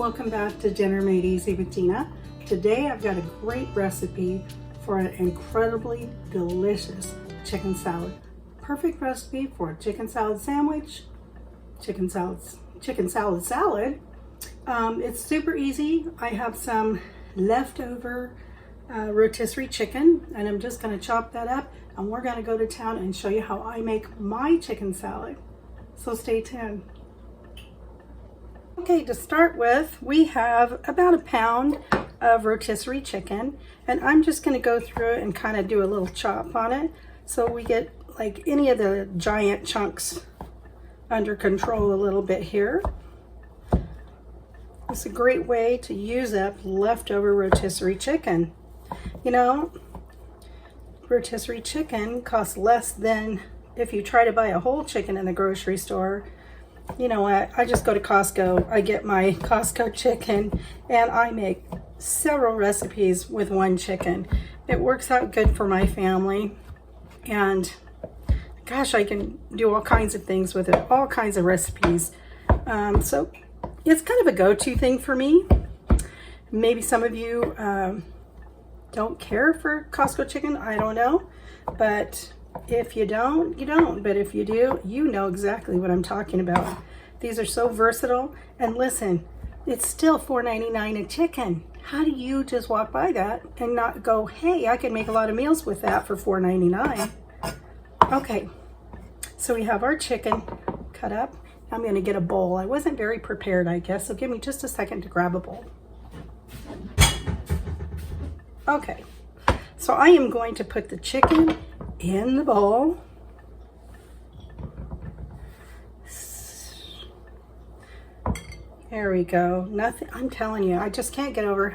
Welcome back to Dinner Made Easy with Dina. Today I've got a great recipe for an incredibly delicious chicken salad. Perfect recipe for a chicken salad sandwich, chicken salad salad. It's super easy. I have some leftover rotisserie chicken and I'm just going to chop that up and we're going to go to town and show you how I make my chicken salad. So stay tuned. Okay, to start with, we have about a pound of rotisserie chicken, and I'm just going to go through it and kind of do a little chop on it so we get like any of the giant chunks under control a little bit here. It's a great way to use up leftover rotisserie chicken. You know, rotisserie chicken costs less than if you try to buy a whole chicken in the grocery store. You know what, I just go to Costco, I get my Costco chicken, and I make several recipes with one chicken. It works out good for my family, and gosh, I can do all kinds of things with it, all kinds of recipes. So it's kind of a go-to thing for me. Maybe some of you don't care for Costco chicken, I don't know, but if you don't, you don't. But if you do, you know exactly what I'm talking about. These are so versatile. And listen, it's still $4.99 a chicken. How do you just walk by that and not go, hey, I can make a lot of meals with that for $4.99? Okay, so we have our chicken cut up. I'm going to get a bowl. I wasn't very prepared, I guess, so give me just a second to grab a bowl. Okay, so I am going to put the chicken in the bowl. There we go. Nothing, I'm telling you, I just can't get over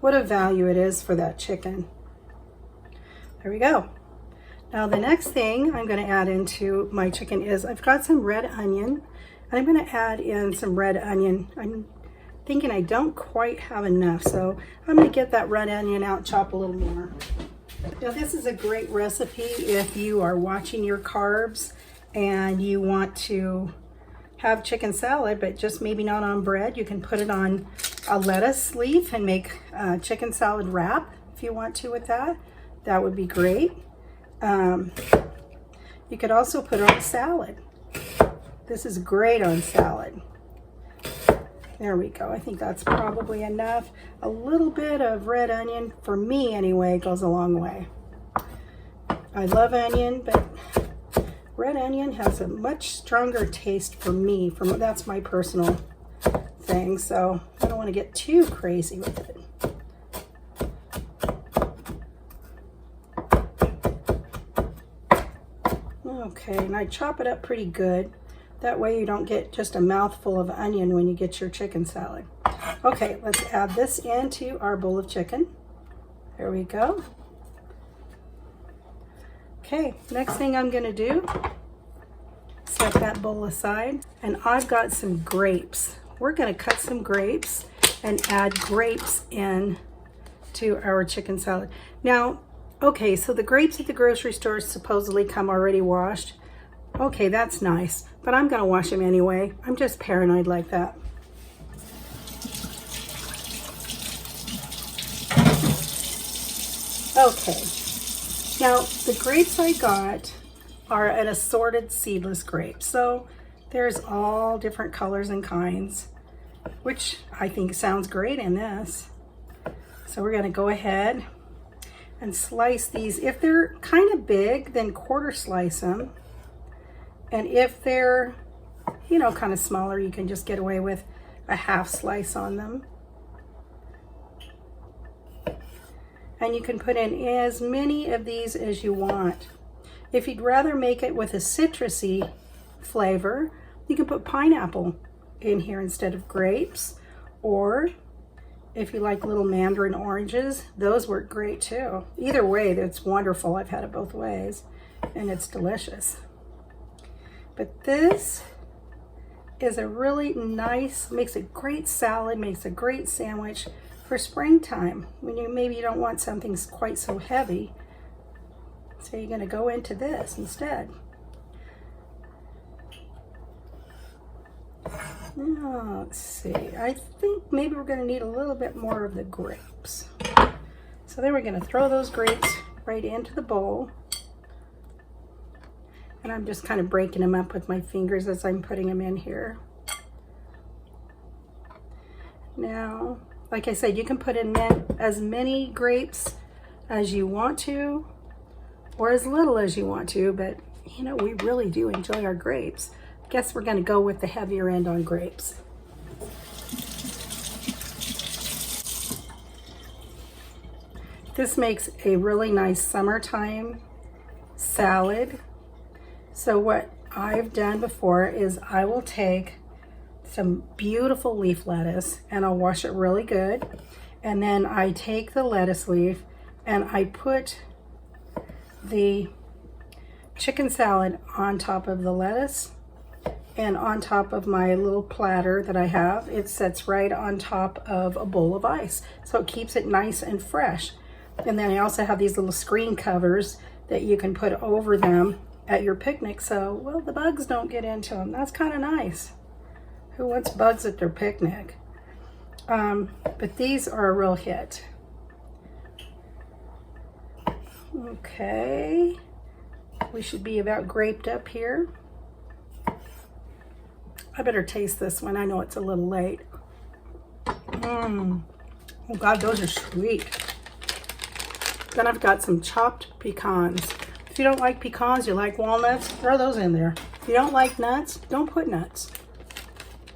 what a value it is for that chicken. There we go. Now the next thing I'm going to add into my chicken is I've got some red onion, and I'm going to add in some red onion. I'm thinking I don't quite have enough, so I'm going to get that red onion out and chop a little more. Now this is a great recipe if you are watching your carbs and you want to have chicken salad, but just maybe not on bread. You can put it on a lettuce leaf and make a chicken salad wrap if you want to with that. That would be great. You could also put it on salad. This is great on salad. There we go. I think that's probably enough. A little bit of red onion, for me anyway, goes a long way. I love onion, but red onion has a much stronger taste for me. That's my personal thing, so I don't want to get too crazy with it. Okay, and I chop it up pretty good. That way you don't get just a mouthful of onion when you get your chicken salad. Okay, let's add this into our bowl of chicken. There we go. Okay, next thing I'm gonna do, set that bowl aside, and I've got some grapes. We're gonna cut some grapes and add grapes in to our chicken salad. Now, okay, so the grapes at the grocery store supposedly come already washed. Okay, that's nice, but I'm gonna wash them anyway. I'm just paranoid like that. Okay, now the grapes I got are an assorted seedless grapes. So there's all different colors and kinds, which I think sounds great in this. So we're gonna go ahead and slice these. If they're kind of big, then quarter slice them. And if they're, you know, kind of smaller, you can just get away with a half slice on them. And you can put in as many of these as you want. If you'd rather make it with a citrusy flavor, you can put pineapple in here instead of grapes. Or if you like little mandarin oranges, those work great too. Either way, that's wonderful. I've had it both ways, and it's delicious. But this is a really nice, makes a great salad, makes a great sandwich for springtime when maybe you don't want something quite so heavy. So you're going to go into this instead. Now, let's see. I think maybe we're going to need a little bit more of the grapes. So then we're going to throw those grapes right into the bowl. And I'm just kind of breaking them up with my fingers as I'm putting them in here. Now, like I said, you can put in as many grapes as you want to, or as little as you want to, but you know, we really do enjoy our grapes. I guess we're going to go with the heavier end on grapes. This makes a really nice summertime salad. So what I've done before is I will take some beautiful leaf lettuce and I'll wash it really good. And then I take the lettuce leaf and I put the chicken salad on top of the lettuce and on top of my little platter that I have. It sits right on top of a bowl of ice, so it keeps it nice and fresh. And then I also have these little screen covers that you can put over them at your picnic, so, well, the bugs don't get into them. That's kind of nice. Who wants bugs at their picnic? But these are a real hit. Okay, we should be about graped up here. I better taste this one. I know it's a little late. Oh God, those are sweet. Then I've got some chopped pecans. If you don't like pecans, you like walnuts, throw those in there. If you don't like nuts, don't put nuts.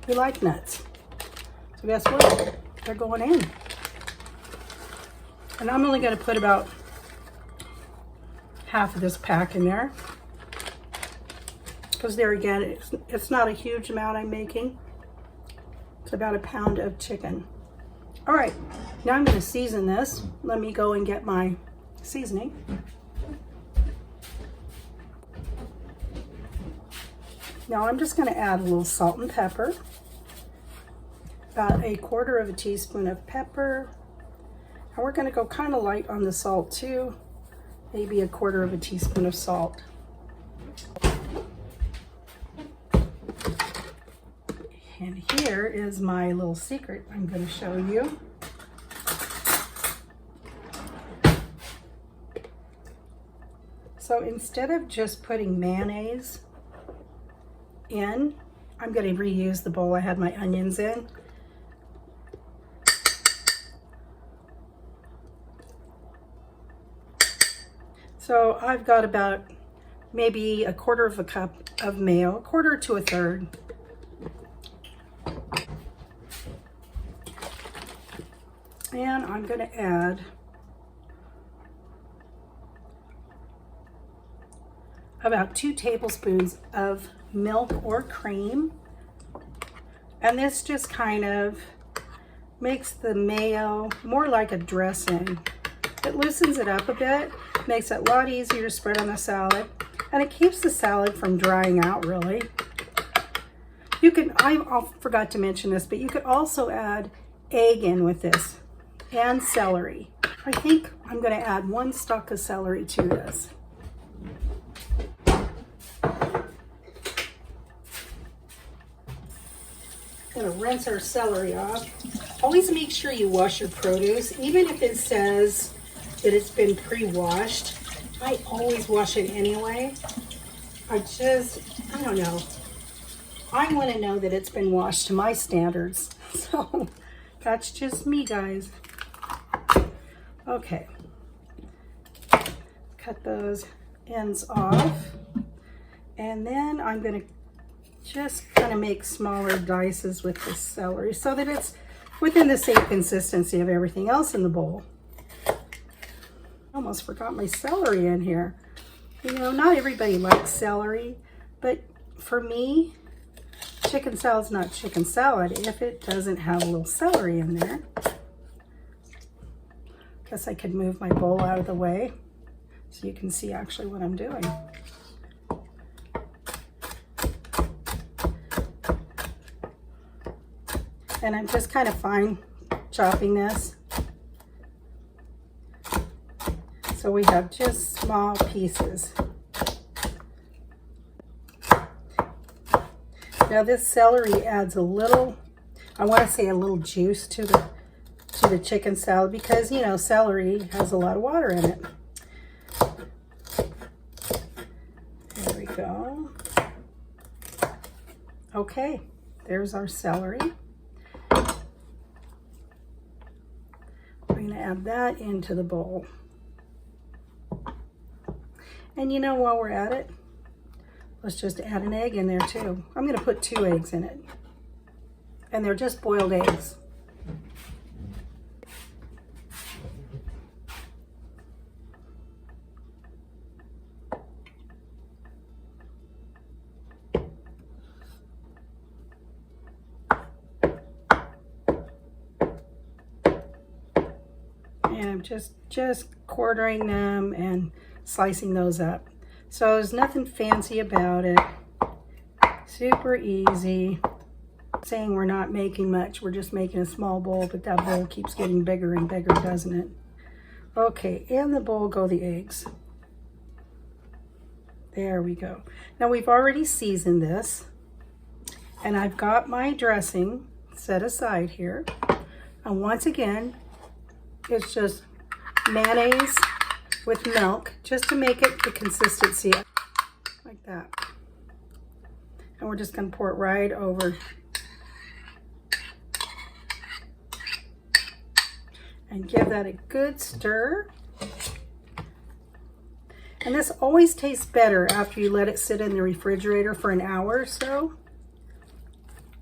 We like nuts. So guess what? They're going in. And I'm only going to put about half of this pack in there. Because there again, it's not a huge amount I'm making. It's about a pound of chicken. All right, now I'm going to season this. Let me go and get my seasoning. Now I'm just going to add a little salt and pepper. About 1/4 teaspoon of pepper. And we're going to go kind of light on the salt too. Maybe 1/4 teaspoon of salt. And here is my little secret I'm going to show you. So instead of just putting mayonnaise in, I'm going to reuse the bowl I had my onions in. So I've got about maybe 1/4 cup of mayo, 1/4 to 1/3. And I'm going to add about 2 tablespoons of milk or cream. And this just kind of makes the mayo more like a dressing. It loosens it up a bit, makes it a lot easier to spread on the salad, and it keeps the salad from drying out really. You can, I forgot to mention this, but you could also add egg in with this and celery. I think I'm going to add 1 stalk of celery to this. Going to rinse our celery off. Always make sure you wash your produce, even if it says that it's been pre-washed. I always wash it anyway. I don't know. I want to know that it's been washed to my standards. So that's just me, guys. Okay. Cut those ends off. And then I'm going to just kind of make smaller dices with the celery so that it's within the same consistency of everything else in the bowl. Almost forgot my celery in here. You know, not everybody likes celery, but for me, chicken salad's not chicken salad if it doesn't have a little celery in there. Guess I could move my bowl out of the way so you can see actually what I'm doing. And I'm just kind of fine chopping this. So we have just small pieces. Now this celery adds a little, I want to say a little juice to the chicken salad because, you know, celery has a lot of water in it. There we go. Okay, there's our celery. We're going to add that into the bowl. And you know, while we're at it, let's just add an egg in there too. I'm going to put 2 eggs in it. And they're just boiled eggs. And I'm just quartering them and slicing those up. So there's nothing fancy about it. Super easy. Saying we're not making much, we're just making a small bowl, but that bowl keeps getting bigger and bigger, doesn't it? Okay, in the bowl go the eggs. There we go. Now we've already seasoned this, and I've got my dressing set aside here. And once again, it's just mayonnaise with milk, just to make it the consistency like that. And we're just going to pour it right over. And give that a good stir. And this always tastes better after you let it sit in the refrigerator for an hour or so.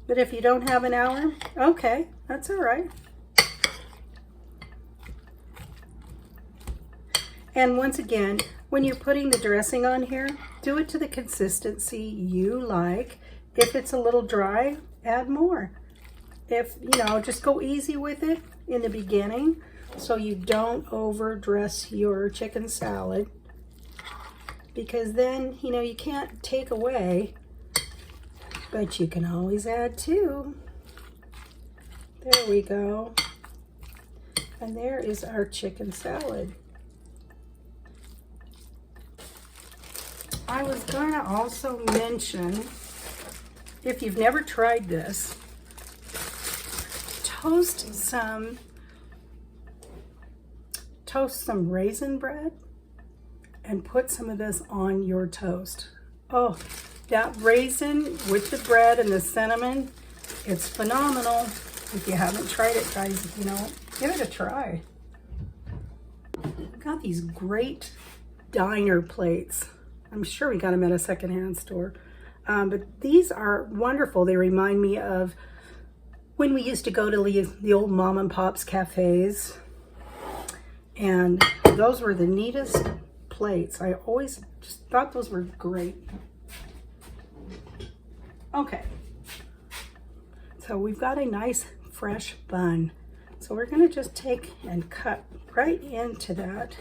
But if you don't have an hour, okay, that's all right. And once again, when you're putting the dressing on here, do it to the consistency you like. If it's a little dry, add more. If, you know, just go easy with it in the beginning so you don't overdress your chicken salad, because then, you know, you can't take away, but you can always add to. There we go. And there is our chicken salad. I was going to also mention, if you've never tried this, toast some raisin bread and put some of this on your toast. Oh, that raisin with the bread and the cinnamon, it's phenomenal. If you haven't tried it, guys, you know, give it a try. We've got these great diner plates. I'm sure we got them at a secondhand store. But these are wonderful. They remind me of when we used to go to the old mom and pop's cafes. And those were the neatest plates. I always just thought those were great. Okay. So we've got a nice fresh bun. So we're going to just take and cut right into that.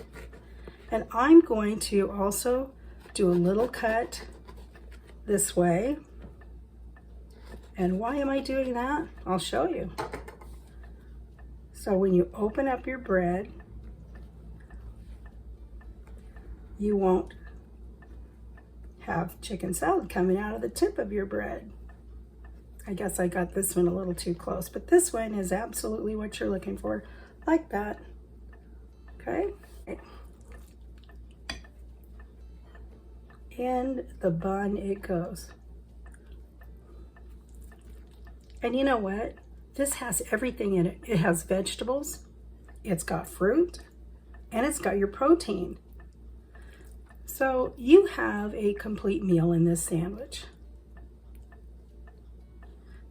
And I'm going to also do a little cut this way. And why am I doing that? I'll show you. So when you open up your bread, you won't have chicken salad coming out of the tip of your bread. I guess I got this one a little too close, but this one is absolutely what you're looking for, like that. Okay? In the bun it goes. And you know what? This has everything in it. It has vegetables, it's got fruit, and it's got your protein. So you have a complete meal in this sandwich.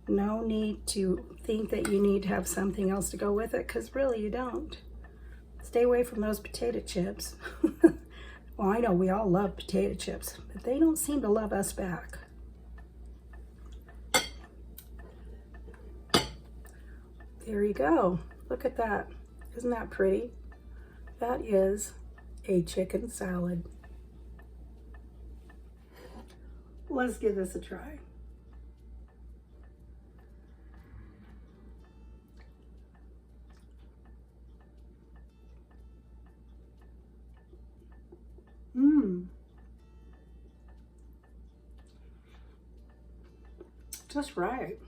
No need to think that you need to have something else to go with it, because really you don't. Stay away from those potato chips. Well, I know we all love potato chips, but they don't seem to love us back. There you go. Look at that. Isn't that pretty? That is a chicken salad. Let's give this a try. just right.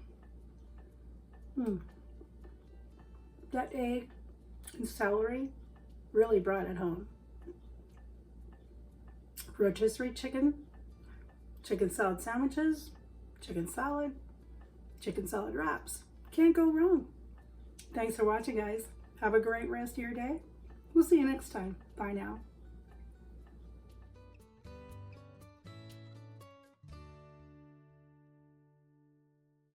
That egg and celery really brought it home. Rotisserie chicken, chicken salad sandwiches, chicken salad wraps. Can't go wrong. Thanks for watching, guys. Have a great rest of your day. We'll see you next time. Bye now.